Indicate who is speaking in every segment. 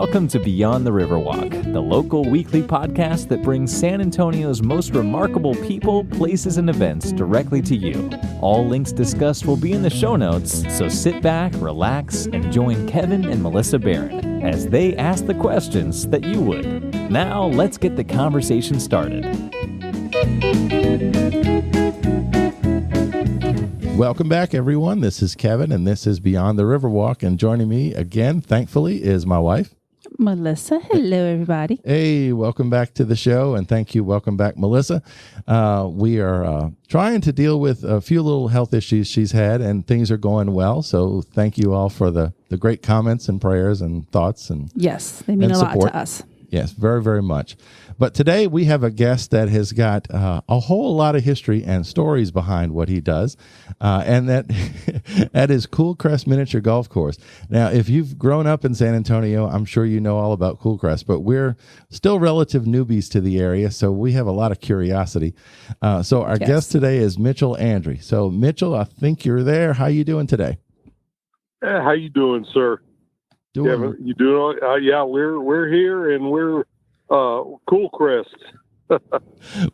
Speaker 1: Welcome to Beyond the Riverwalk, the local weekly podcast that brings San Antonio's most remarkable people, places, and events directly to you. All links discussed will be in the show notes, so sit back, relax, and join Kevin and Melissa Barron as they ask the questions that you would. Now, let's get the conversation started.
Speaker 2: Welcome back, everyone. This is Kevin, and this is Beyond the Riverwalk. And joining me again, thankfully, is my wife,
Speaker 3: Melissa. Hello, everybody.
Speaker 2: Hey, welcome back to the show, and thank you. Welcome back, Melissa. We are trying to deal with a few little health issues she's had, and things are going well. So thank you all for the great comments and prayers and thoughts. And
Speaker 3: yes, they mean a lot to us.
Speaker 2: Yes, very, very much. But today we have a guest that has got a whole lot of history and stories behind what he does, and that is Cool Crest Miniature Golf Course. Now, if you've grown up in San Antonio, I'm sure you know all about Cool Crest, but we're still relative newbies to the area, so we have a lot of curiosity. So our guest today is Mitchell Andry. So, Mitchell, I think you're there. How you doing today?
Speaker 4: How you doing, sir?
Speaker 2: Doing.
Speaker 4: You doing? Yeah, we're here, and we're Cool Crest.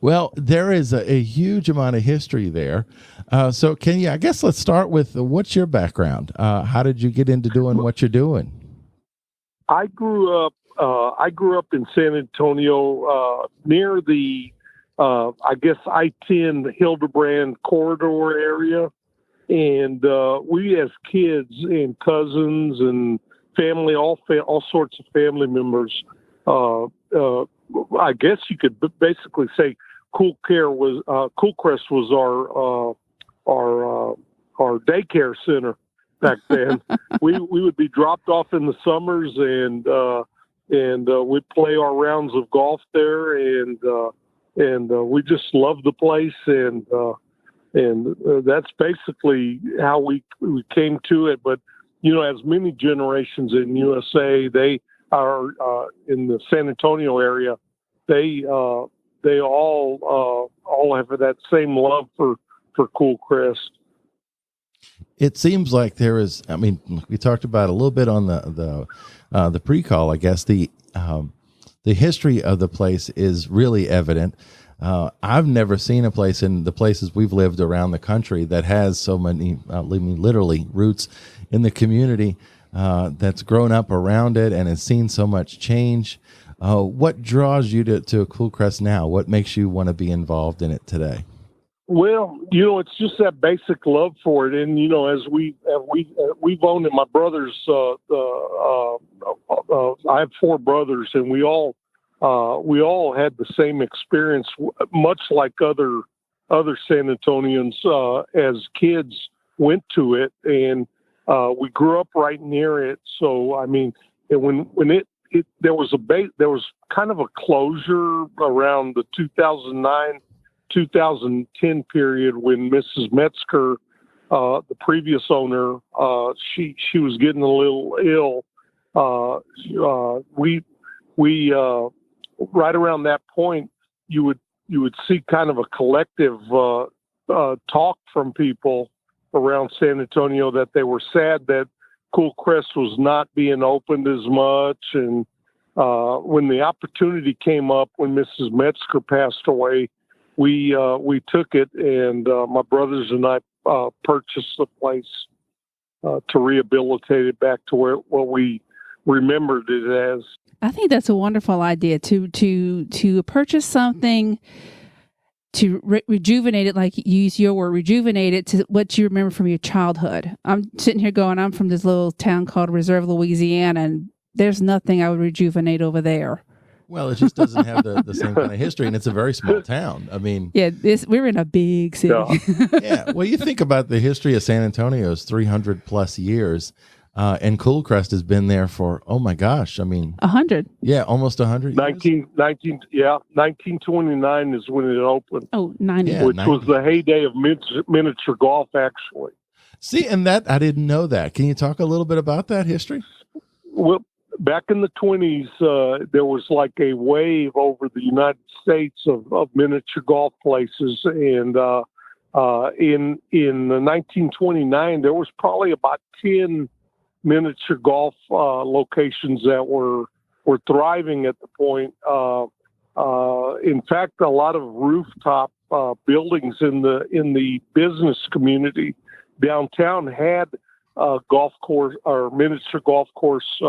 Speaker 2: Well, there is a huge amount of history there. So can you, I guess let's start with what's your background? How did you get into doing what you're doing?
Speaker 4: I grew up in San Antonio, near the, I guess, I-10 Hildebrand corridor area. And we as kids and cousins and family, all sorts of family members, I guess you could basically say Cool Crest was our daycare center back then. we would be dropped off in the summers, and we'd play our rounds of golf there, and we just loved the place, and that's basically how we came to it. But you know, as many generations in USA, they are in the San Antonio area. They all have that same love for Cool Crest.
Speaker 2: It seems like there is. I mean, we talked about a little bit on the pre-call. I guess the history of the place is really evident. I've never seen a place in the places we've lived around the country that has so many, literally roots in the community, that's grown up around it and has seen so much change. What draws you to Cool Crest now? What makes you want to be involved in it today?
Speaker 4: Well, you know, it's just that basic love for it. And, you know, as we've owned it, my brothers, I have four brothers, and we all had the same experience, much like other San Antonians, as kids went to it, and we grew up right near it. So, I mean, when there was kind of a closure around the 2009-2010 period when Mrs. Metzger, the previous owner, she was getting a little ill. We right around that point, you would see kind of a collective talk from people around San Antonio that they were sad that Cool Crest was not being opened as much. And when the opportunity came up, when Mrs. Metzger passed away, we took it, and my brothers and I purchased the place to rehabilitate it back to what we remembered it as.
Speaker 3: I think that's a wonderful idea to purchase something, to rejuvenate it, like you use your word, rejuvenate it to what you remember from your childhood. I'm sitting here going, I'm from this little town called Reserve, Louisiana, and there's nothing I would rejuvenate over there.
Speaker 2: Well, it just doesn't have the same kind of history, and it's a very small town. I mean,
Speaker 3: yeah, we're in a big city.
Speaker 2: Yeah. Well, you think about the history of San Antonio's 300 plus years. And Cool Crest has been there for, oh my gosh, I mean,
Speaker 3: 100.
Speaker 2: Yeah, almost 100 years.
Speaker 4: 1929 is when it opened.
Speaker 3: Oh, 90.
Speaker 2: Yeah,
Speaker 4: which
Speaker 2: 90.
Speaker 4: was the heyday of miniature golf, actually.
Speaker 2: See, and that, I didn't know that. Can you talk a little bit about that history?
Speaker 4: Well, back in the 20s, there was like a wave over the United States of miniature golf places. And in 1929, there was probably about 10 miniature golf locations that were were thriving at the point. In fact, a lot of rooftop buildings in the business community downtown had golf course or miniature golf course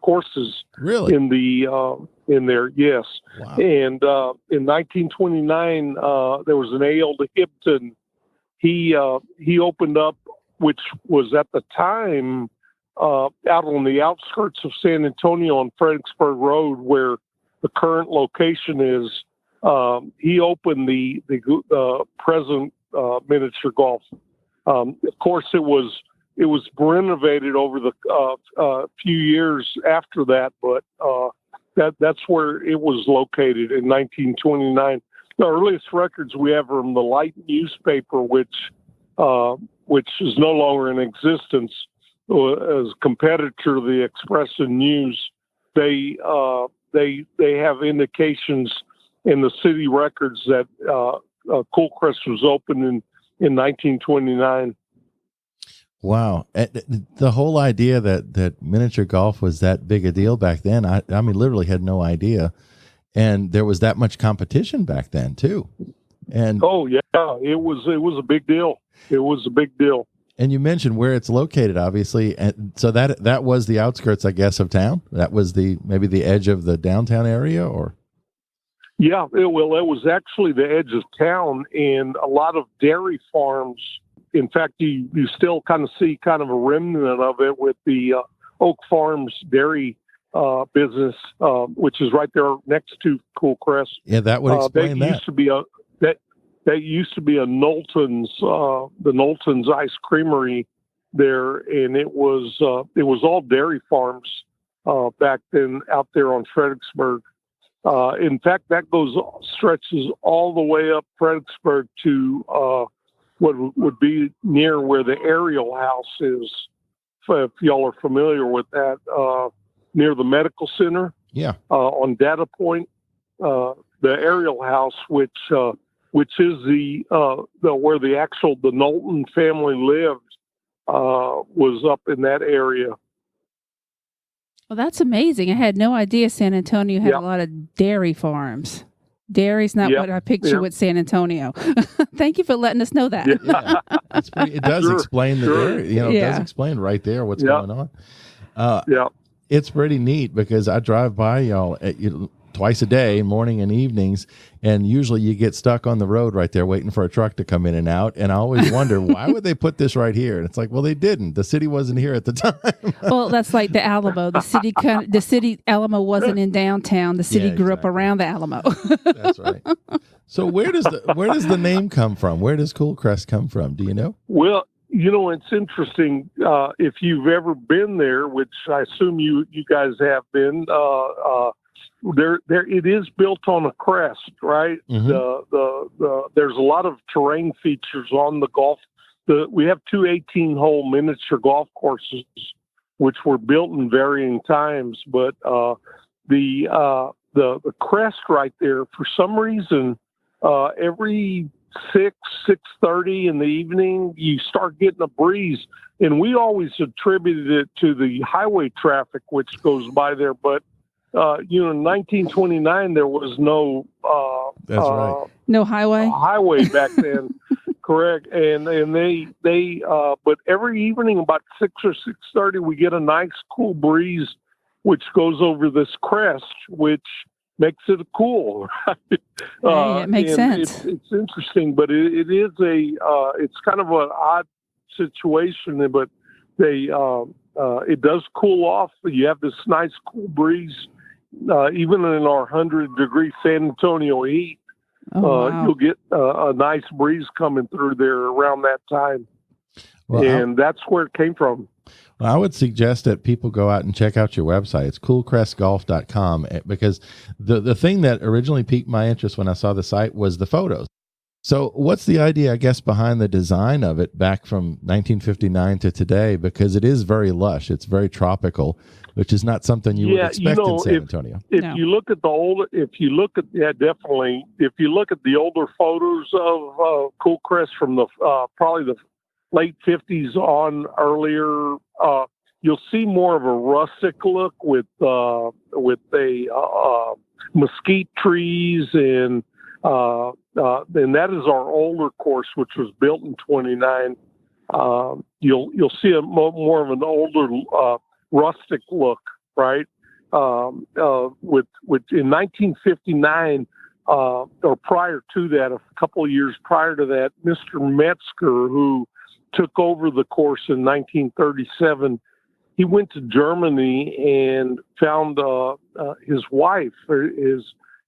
Speaker 4: courses.
Speaker 2: Really?
Speaker 4: In there, yes.
Speaker 2: Wow.
Speaker 4: And in 1929, there was an A.L. Hibton. He opened up, which was at the time out on the outskirts of San Antonio on Fredericksburg Road, where the current location is. He opened the present miniature golf. Of course, it was renovated over the few years after that, but that's where it was located in 1929. The earliest records we have are from the Light newspaper, which is no longer in existence, as a competitor to the Express and News. They have indications in the city records that Cool Crest was opened in 1929.
Speaker 2: Wow. The whole idea that miniature golf was that big a deal back then, I mean, literally had no idea. And there was that much competition back then too. And
Speaker 4: oh yeah, it was a big deal. It was a big deal.
Speaker 2: And you mentioned where it's located, obviously. And so that was the outskirts, I guess, of town. That was maybe the edge of the downtown area, or?
Speaker 4: Yeah, it was actually the edge of town, and a lot of dairy farms. In fact, you still kind of see kind of a remnant of it with the Oak Farms Dairy business, which is right there next to Cool Crest.
Speaker 2: Yeah, that would explain that.
Speaker 4: That used to be a Knowlton's, the Knowlton's Ice Creamery there, and it was all dairy farms back then out there on Fredericksburg. In fact, that stretches all the way up Fredericksburg to what would be near where the Ariel House is, if y'all are familiar with that, near the medical center.
Speaker 2: Yeah.
Speaker 4: On Data Point, the Ariel House, which is the where the Knowlton family lived, was up in that area.
Speaker 3: Well, that's amazing. I had no idea San Antonio had a lot of dairy farms. Dairy's not what I picture with San Antonio. Thank you for letting us know that.
Speaker 2: Yeah. It does explain the dairy. It does explain right there what's going on. It's pretty neat because I drive by y'all twice a day, morning and evenings, and usually you get stuck on the road right there waiting for a truck to come in and out. And I always wonder, why would they put this right here? And it's like, well, they didn't. The city wasn't here at the time.
Speaker 3: Well, that's like the Alamo. The city Alamo wasn't in downtown. The city grew up around the Alamo.
Speaker 2: That's right. So where does the name come from? Where does Cool Crest come from? Do you know?
Speaker 4: Well, it's interesting. If you've ever been there, which I assume you guys have been, there it is built on a crest, right? Mm-hmm. There's a lot of terrain features on the golf. We have two 18-hole miniature golf courses, which were built in varying times, but the crest right there, for some reason, every 6:30 in the evening, you start getting a breeze, and we always attributed it to the highway traffic which goes by there, but in 1929, there was no
Speaker 2: that's right.
Speaker 3: No highway
Speaker 4: back then. Correct. And they but every evening about 6 or 6:30, we get a nice cool breeze, which goes over this crest, which makes it cool. Right?
Speaker 3: It makes sense.
Speaker 4: It's interesting, but it is it's kind of an odd situation, but it does cool off. You have this nice cool breeze. Even in our 100-degree San Antonio heat, you'll get a nice breeze coming through there around that time. Well, that's where it came from.
Speaker 2: Well, I would suggest that people go out and check out your website. It's coolcrestgolf.com, because the thing that originally piqued my interest when I saw the site was the photos. So what's the idea, I guess, behind the design of it back from 1959 to today? Because it is very lush. It's very tropical, which is not something you would expect in San Antonio.
Speaker 4: If you look at definitely. If you look at the older photos of Cool Crest from the probably the late 50s on earlier, you'll see more of a rustic look with a mesquite trees and that is our older course, which was built in '29. You'll see a more of an older rustic look, right? With in 1959 or prior to that, a couple of years prior to that, Mr. Metzger, who took over the course in 1937, he went to Germany and found his wife,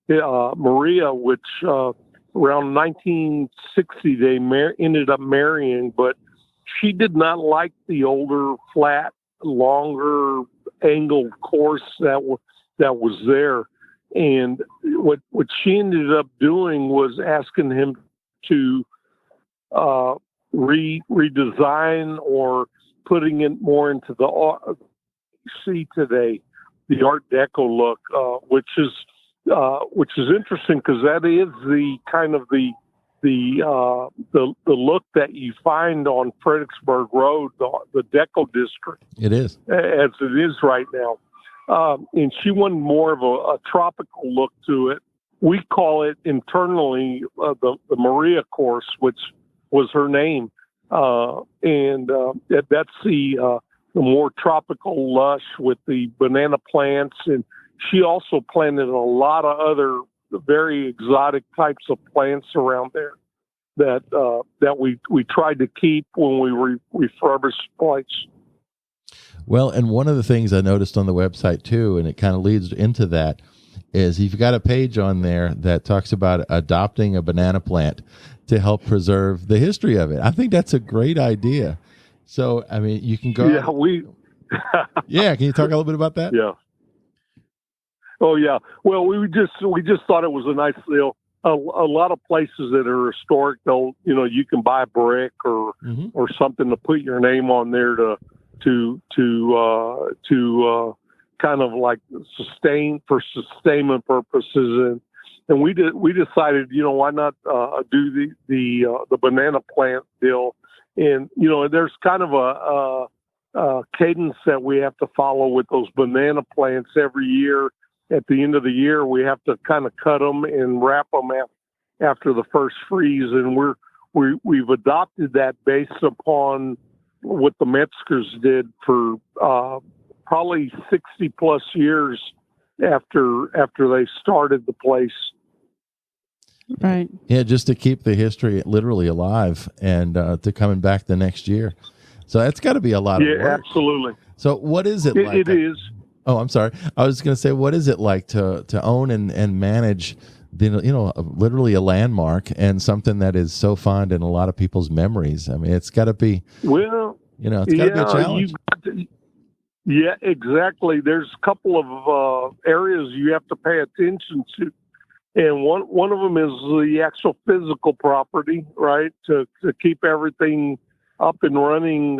Speaker 4: Maria, which around 1960 they ended up marrying, but she did not like the older, flat, longer angled course that was there. And what she ended up doing was asking him to redesign or putting it more into the see today, the Art Deco look, which is interesting because that is the kind of the look that you find on Fredericksburg Road, the Deco district.
Speaker 2: It is,
Speaker 4: as it is right now. And she wanted more of a tropical look to it. We call it internally the Maria course, which was her name. And that's the more tropical lush with the banana plants. And she also planted a lot of other very exotic types of plants around there that we tried to keep when we refurbished the place.
Speaker 2: Well, and one of the things I noticed on the website too, and it kind of leads into that, is you've got a page on there that talks about adopting a banana plant to help preserve the history of it. I think that's a great idea. So, I mean, you can go.
Speaker 4: Yeah,
Speaker 2: yeah, can you talk a little bit about that?
Speaker 4: Yeah. Oh, yeah. Well, we just thought it was a nice deal. A lot of places that are historic, you can buy a brick or something to put your name on there to kind of like sustainment purposes, and we decided, why not do the banana plant deal, and there's kind of a cadence that we have to follow with those banana plants every year. At the end of the year, we have to kind of cut them and wrap them after the first freeze, and we've adopted that based upon what the Metzgers did for probably 60 plus years after they started the place.
Speaker 3: Right.
Speaker 2: Yeah, just to keep the history literally alive and to coming back the next year. So that's got to be a lot of work.
Speaker 4: Yeah, absolutely.
Speaker 2: So what is it like?
Speaker 4: It is.
Speaker 2: Oh, I'm sorry. I was going to say, what is it like to own and manage literally a landmark and something that is so fond in a lot of people's memories? I mean, it's got to be, it's got to be a challenge.
Speaker 4: Yeah, exactly. There's a couple of areas you have to pay attention to. And one of them is the actual physical property, right? To keep everything up and running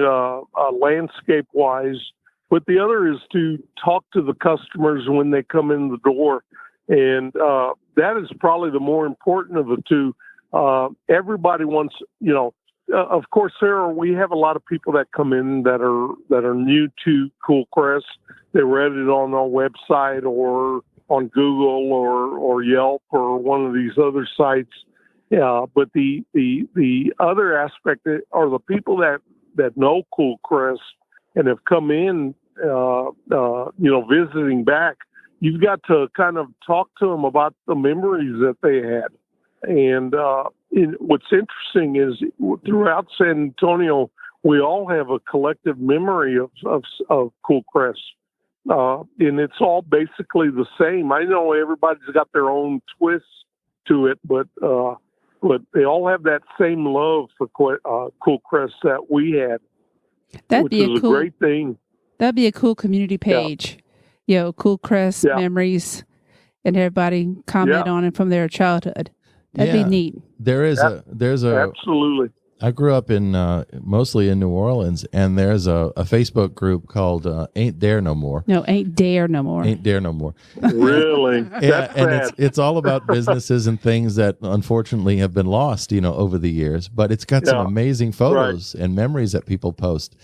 Speaker 4: landscape-wise. But the other is to talk to the customers when they come in the door. And that is probably the more important of the two. Everybody wants, of course, we have a lot of people that come in that are new to Cool Crest. They read it on our website or on Google or Yelp or one of these other sites. But the other aspect are the people that know Cool Crest and have come in, visiting back. You've got to kind of talk to them about the memories that they had. And what's interesting is throughout San Antonio, we all have a collective memory of Cool Crest. And it's all basically the same. I know everybody's got their own twist to it, but they all have that same love for Cool Crest that we had.
Speaker 3: That'd be a
Speaker 4: great thing.
Speaker 3: That'd be a cool community page. Yeah. Cool Crest memories, and everybody comment on it from their childhood. That'd be neat.
Speaker 2: There's
Speaker 4: absolutely.
Speaker 2: I grew up in mostly in New Orleans, and there's a Facebook group called Ain't There No More.
Speaker 3: No, Ain't Dare No More.
Speaker 2: Ain't Dare No More.
Speaker 4: Really?
Speaker 2: Yeah,
Speaker 4: That's
Speaker 2: and
Speaker 4: sad.
Speaker 2: it's all about businesses and things that unfortunately have been lost, over the years. But it's got some amazing photos and memories that people post.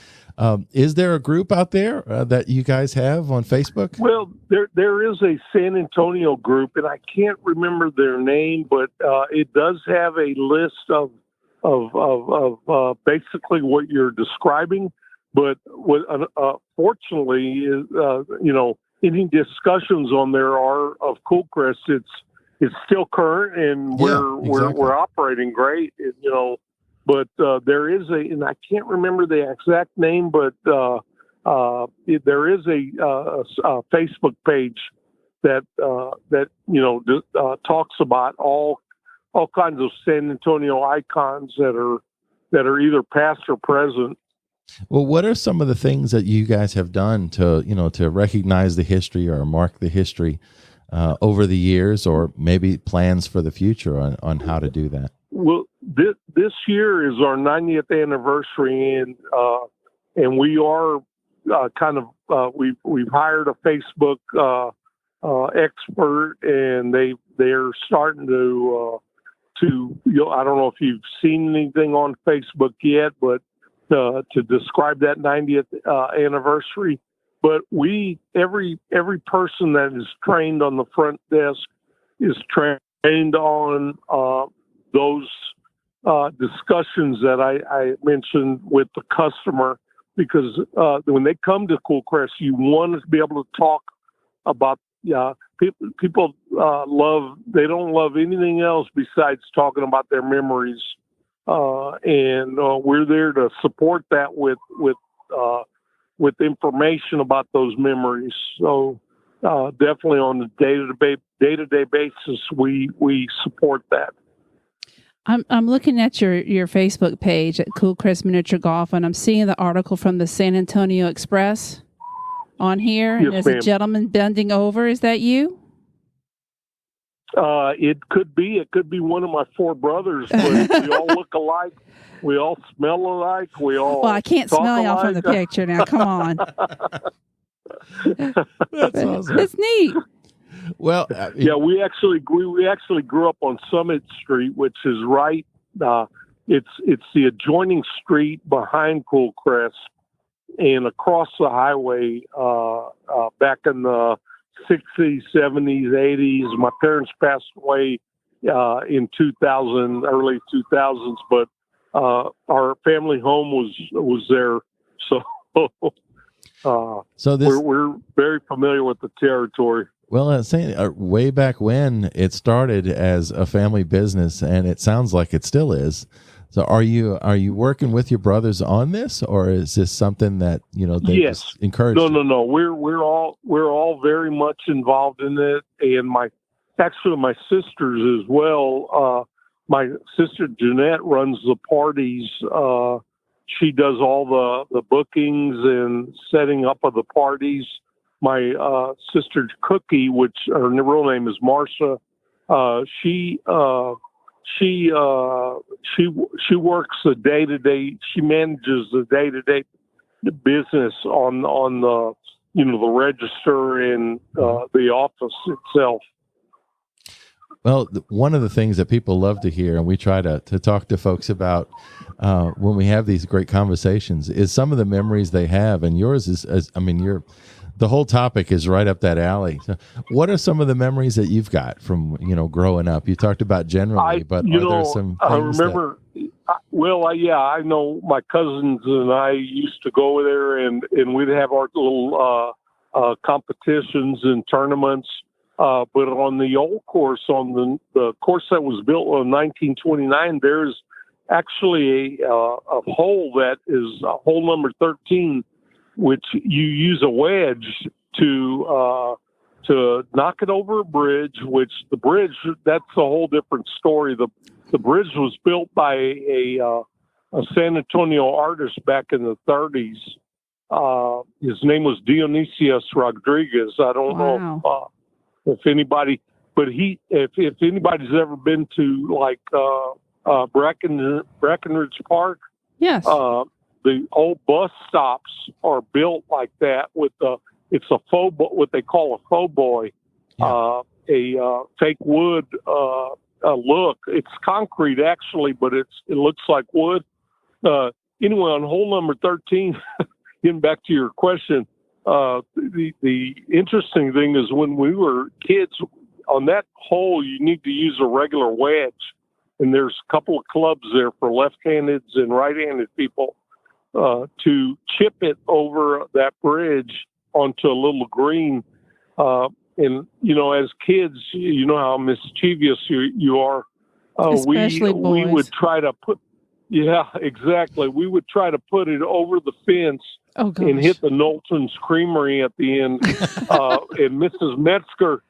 Speaker 2: Is there a group out there that you guys have on Facebook?
Speaker 4: Well, there is a San Antonio group, and I can't remember their name, but it does have a list of basically what you're describing. But what fortunately is, any discussions on there are of Cool Crest. It's still current, and we're operating great. But there is and I can't remember the exact name, but there is a Facebook page that talks about all kinds of San Antonio icons that are either past or present.
Speaker 2: Well, what are some of the things that you guys have done to recognize the history or mark the history over the years, or maybe plans for the future on how to do that?
Speaker 4: Well, this year is our 90th anniversary, and we are we've hired a Facebook expert, and they're starting to I don't know if you've seen anything on Facebook yet, but to describe that 90th anniversary. But every person that is trained on the front desk is trained on those discussions that I mentioned with the customer, because when they come to Cool Crest, you want to be able to talk about people they don't love anything else besides talking about their memories, and we're there to support that with information about those memories. So definitely on a day-to-day basis, we support that.
Speaker 3: I'm looking at your Facebook page at Cool Crest Miniature Golf, and I'm seeing the article from the San Antonio Express on here.
Speaker 4: Yes,
Speaker 3: and there's
Speaker 4: ma'am.
Speaker 3: a gentleman bending over. Is that you?
Speaker 4: It could be. It could be one of my four brothers, but we all look alike. We all smell alike. Well,
Speaker 3: I can't smell y'all from the picture now. Come on.
Speaker 2: That's awesome.
Speaker 3: It's neat.
Speaker 2: Well,
Speaker 4: we actually grew up on Summit Street, which is right. It's the adjoining street behind Cool Crest, and across the highway. Back in the 60s, 70s, 80s, my parents passed away in 2000, early 2000s, but our family home was there, so we're very familiar with the territory.
Speaker 2: Well, I was saying way back when it started as a family business, and it sounds like it still is. So, are you working with your brothers on this, or is this something that they just encourage?
Speaker 4: No. We're all very much involved in it, and my sisters as well. My sister Jeanette runs the parties. She does all the bookings and setting up of the parties. My sister Cookie, which her real name is Marcia, she works the day-to-day. She manages the day-to-day business on the the register and the office itself.
Speaker 2: Well, one of the things that people love to hear, and we try to talk to folks about when we have these great conversations, is some of the memories they have. And yours is, the whole topic is right up that alley. So what are some of the memories that you've got from, growing up? You talked about generally, but are there some things
Speaker 4: I remember, I know my cousins and I used to go there and we'd have our little competitions and tournaments. But on the old course, on the course that was built in 1929, there's actually a hole that is hole number 13, which you use a wedge to knock it over a bridge. Which the bridge, that's a whole different story. The bridge was built by a San Antonio artist back in the 30s. His name was Dionysius Rodriguez. I don't know if anybody, but if anybody's ever been to Brackenridge Park.
Speaker 3: Yes.
Speaker 4: The old bus stops are built like that with it's a faux, what they call a faux boy, a fake wood look. It's concrete actually, but it looks like wood. Anyway, on hole number 13, getting back to your question, the interesting thing is when we were kids, on that hole you need to use a regular wedge, and there's a couple of clubs there for left-handed and right-handed people to chip it over that bridge onto a little green. And, as kids, you know how mischievous you are.
Speaker 3: Especially boys.
Speaker 4: We would try to put, yeah, exactly. We would try to put it over the fence and hit the Knowlton's Creamery at the end. And Mrs. Metzger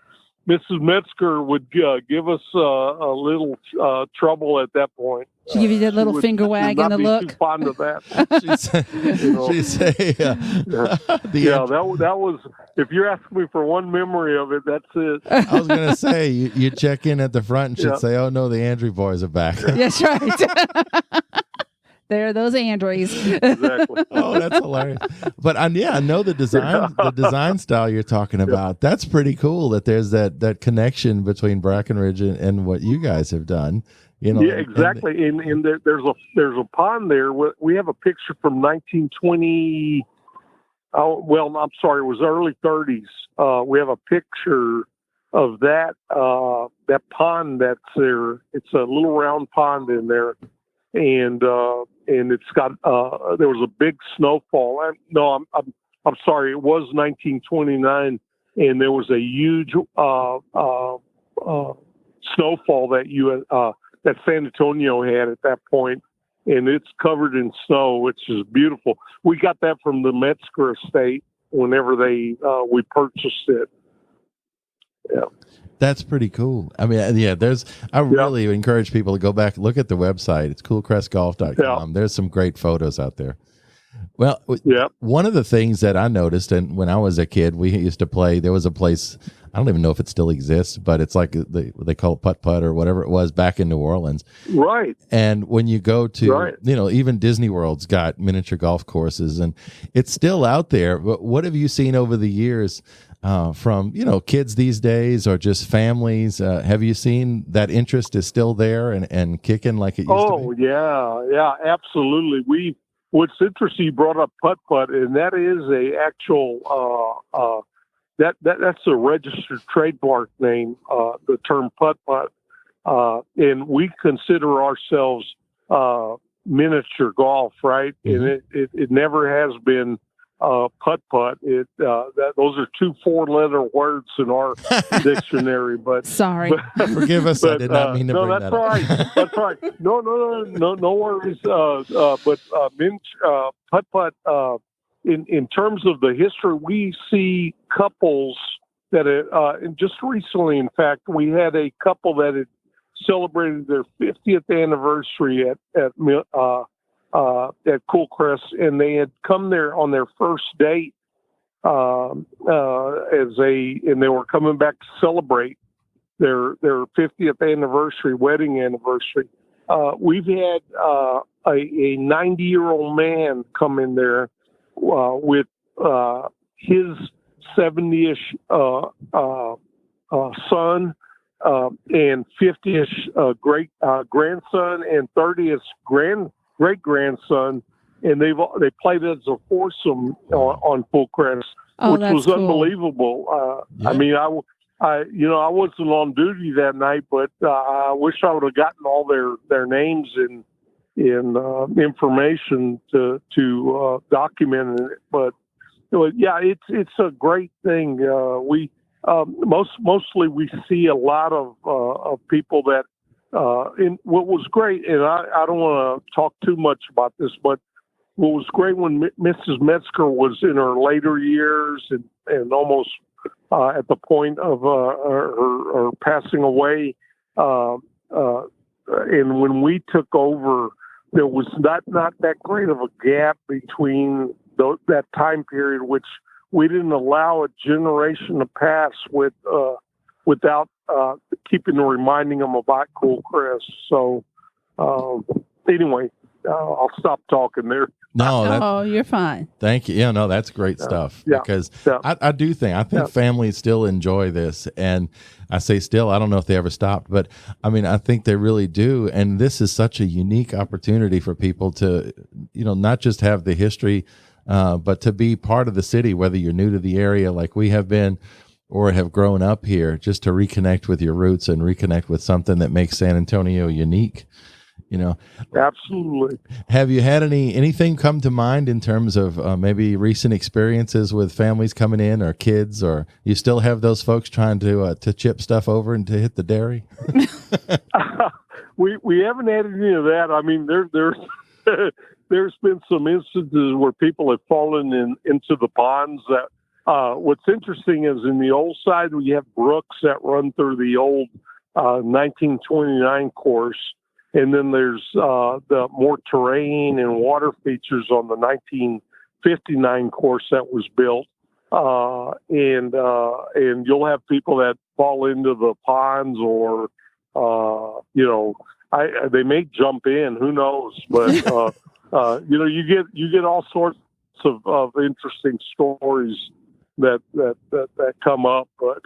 Speaker 4: would give us a little trouble at that point.
Speaker 3: She give you that little finger wag and the look.
Speaker 4: Too fond of that.
Speaker 2: She'd say,
Speaker 4: that was. If you're asking me for one memory of it, that's it.
Speaker 2: I was going to say you check in at the front and she'd say, "Oh no, the Andry boys are back."
Speaker 3: That's right. There are those Andrys.
Speaker 4: Exactly.
Speaker 2: Oh, that's hilarious. But I know the design style you're talking about. That's pretty cool that there's that connection between Brackenridge and what you guys have done. Yeah,
Speaker 4: exactly. And there's a pond there. We have a picture from 1920. Well, I'm sorry, it was early 30s. We have a picture of that pond that's there. It's a little round pond in there. And it's got there was a big snowfall. I'm sorry, it was 1929, and there was a huge snowfall that San Antonio had at that point, and it's covered in snow, which is beautiful. We got that from the Metzger estate whenever we purchased it. Yeah.
Speaker 2: That's pretty cool. I mean, I really encourage people to go back and look at the website. It's coolcrestgolf.com. Yeah. There's some great photos out there. Well, one of the things that I noticed, and when I was a kid, we used to play, there was a place, I don't even know if it still exists, but it's like they call it putt-putt or whatever it was back in New Orleans.
Speaker 4: Right.
Speaker 2: And when you go to, even Disney World's got miniature golf courses, and it's still out there. But what have you seen over the years from, kids these days or just families? Have you seen that interest is still there and kicking like it used to be?
Speaker 4: Oh, yeah, absolutely. What's interesting, you brought up putt-putt, and that is a actual, that's a registered trademark name, the term putt-putt. And we consider ourselves miniature golf, right?
Speaker 2: Mm-hmm.
Speaker 4: And it never has been putt-putt. Those are 2 4-letter words in our dictionary. But
Speaker 3: sorry,
Speaker 2: forgive us. I did not mean to bring that up.
Speaker 4: That's right. No worries. But putt-putt. In terms of the history, we see couples that and just recently, in fact, we had a couple that had celebrated their 50th anniversary at Cool Crest, and they had come there on their first date and they were coming back to celebrate their 50th anniversary, wedding anniversary. We've had a 90-year-old man come in there with his 70-ish son and 50-ish great grandson and 30th great grandson, and they played as a foursome on Cool Crest, which was
Speaker 3: cool.
Speaker 4: Unbelievable. I mean, I wasn't on duty that night, but I wish I would have gotten all their names and information to document it. But it's a great thing. We mostly we see a lot of people that. And what was great, and I don't want to talk too much about this, but what was great when Mrs. Metzger was in her later years and almost at the point of her passing away, and when we took over, there was not that great of a gap between that time period, which we didn't allow a generation to pass without keeping reminding them about Cool Crest. So Anyway, I'll stop talking there.
Speaker 2: No,
Speaker 3: you're fine.
Speaker 2: Thank you. Yeah, no, that's great stuff.
Speaker 4: Yeah.
Speaker 2: Because
Speaker 4: Yeah.
Speaker 2: I think families still enjoy this, and I say still. I don't know if they ever stopped, but I mean, I think they really do. And this is such a unique opportunity for people to, not just have the history, but to be part of the city, whether you're new to the area like we have been, or have grown up here, just to reconnect with your roots and reconnect with something that makes San Antonio unique.
Speaker 4: Absolutely.
Speaker 2: Have you had anything come to mind in terms of maybe recent experiences with families coming in or kids, or you still have those folks trying to chip stuff over and to hit the dairy?
Speaker 4: We haven't had any of that. I mean, there's been some instances where people have fallen into the ponds. That what's interesting is in the old side we have brooks that run through the old 1929 course. And then there's the more terrain and water features on the 1959 course that was built. And you'll have people that fall into the ponds, or, they may jump in, who knows? But, you get all sorts of interesting stories that come up. But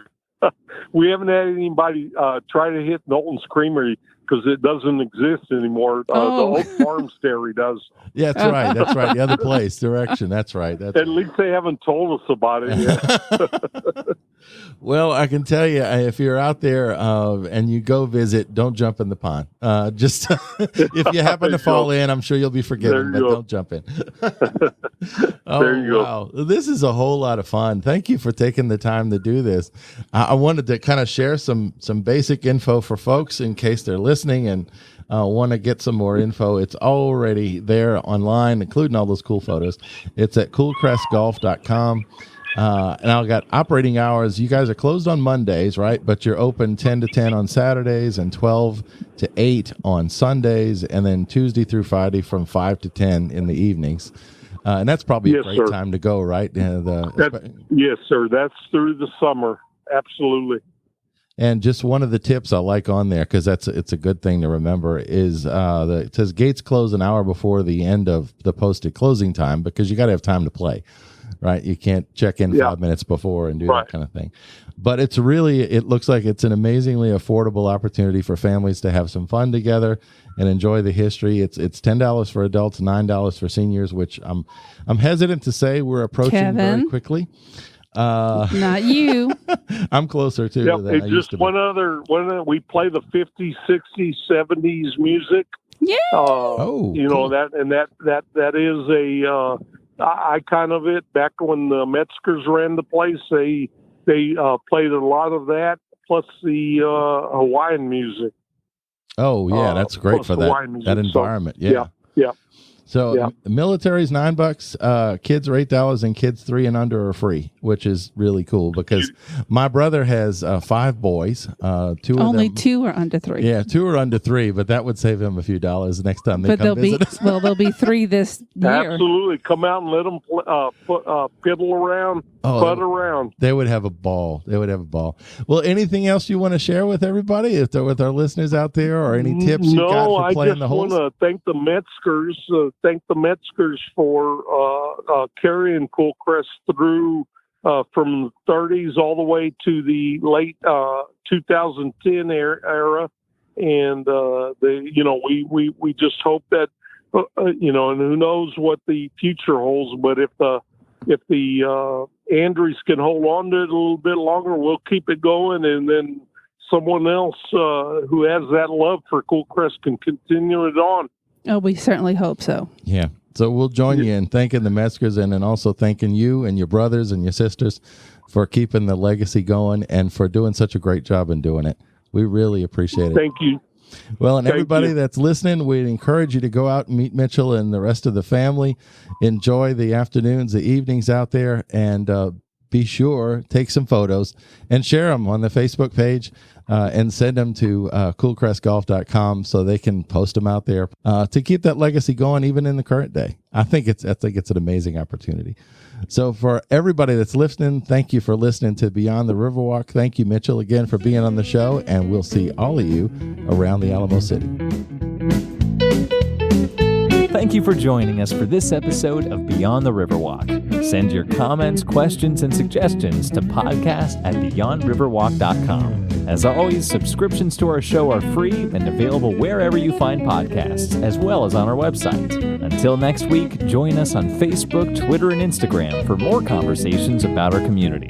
Speaker 4: we haven't had anybody try to hit Knowlton's Creamery, because it doesn't exist anymore. The old Farms Dairy does.
Speaker 2: Yeah, that's right. The other place, direction. That's right.
Speaker 4: At least they haven't told us about it yet.
Speaker 2: Well, I can tell you, if you're out there and you go visit, don't jump in the pond. Just if you happen to fall in, I'm sure you'll be forgiven, but don't jump in.
Speaker 4: There you go.
Speaker 2: Wow. This is a whole lot of fun. Thank you for taking the time to do this. I wanted to kind of share some basic info for folks in case they're listening and want to get some more info. It's already there online, including all those cool photos. It's at coolcrestgolf.com. And I've got operating hours. You guys are closed on Mondays, right? But you're open 10 to 10 on Saturdays and 12 to 8 on Sundays, and then Tuesday through Friday from 5 to 10 in the evenings. And that's probably a great time to go, right? Yes,
Speaker 4: sir. That's through the summer. Absolutely.
Speaker 2: And just one of the tips I like on there, because it's a good thing to remember, is it says gates close an hour before the end of the posted closing time, because you got to have time to play, right? You can't check in 5 minutes before and do that kind of thing. But it looks like it's an amazingly affordable opportunity for families to have some fun together and enjoy the history. It's $10 for adults, $9 for seniors, which I'm hesitant to say we're approaching very quickly.
Speaker 3: Not you.
Speaker 2: I'm closer to than I used to be.
Speaker 4: One other, we play the 50s, 60s, 70s music.
Speaker 3: Yeah.
Speaker 2: Cool.
Speaker 4: That is a icon of it. Back when the Metzgers ran the place, they played a lot of that, plus the Hawaiian music.
Speaker 2: Oh yeah, that's great for that environment. So, yeah. So military's $9, kids are $8, and kids 3 and under are free, which is really cool because my brother has 5 boys.
Speaker 3: Only 2 are under 3.
Speaker 2: Yeah, 2 are under 3, but that would save him a few dollars next time they come visit us.
Speaker 3: Well, there'll be 3 this year.
Speaker 4: Absolutely, come out and let them piddle around, putt around.
Speaker 2: They would have a ball. Well, anything else you want to share with everybody, with our listeners out there, or any tips you got for playing the holes?
Speaker 4: No, I just want to thank the Metzgers. Thank the Metzgers for carrying Cool Crest through from the 30s all the way to the late 2010 era, and we just hope that and who knows what the future holds. But if the Andrys can hold on to it a little bit longer, we'll keep it going, and then someone else who has that love for Cool Crest can continue it on.
Speaker 3: Oh, we certainly hope so.
Speaker 2: Yeah. So we'll join you in thanking the Metzgers and then also thanking you and your brothers and your sisters for keeping the legacy going and for doing such a great job in doing it. We really appreciate it.
Speaker 4: Thank you.
Speaker 2: Well, and everybody that's listening, we'd encourage you to go out and meet Mitchell and the rest of the family. Enjoy the afternoons, the evenings out there, and be sure, take some photos and share them on the Facebook page and send them to coolcrestgolf.com so they can post them out there to keep that legacy going even in the current day. I think it's an amazing opportunity. So for everybody that's listening, thank you for listening to Beyond the Riverwalk. Thank you, Mitchell, again for being on the show, and we'll see all of you around the Alamo City.
Speaker 1: Thank you for joining us for this episode of Beyond the Riverwalk. Send your comments, questions, and suggestions to podcast@beyondriverwalk.com. As always, subscriptions to our show are free and available wherever you find podcasts, as well as on our website. Until next week, join us on Facebook, Twitter, and Instagram for more conversations about our community.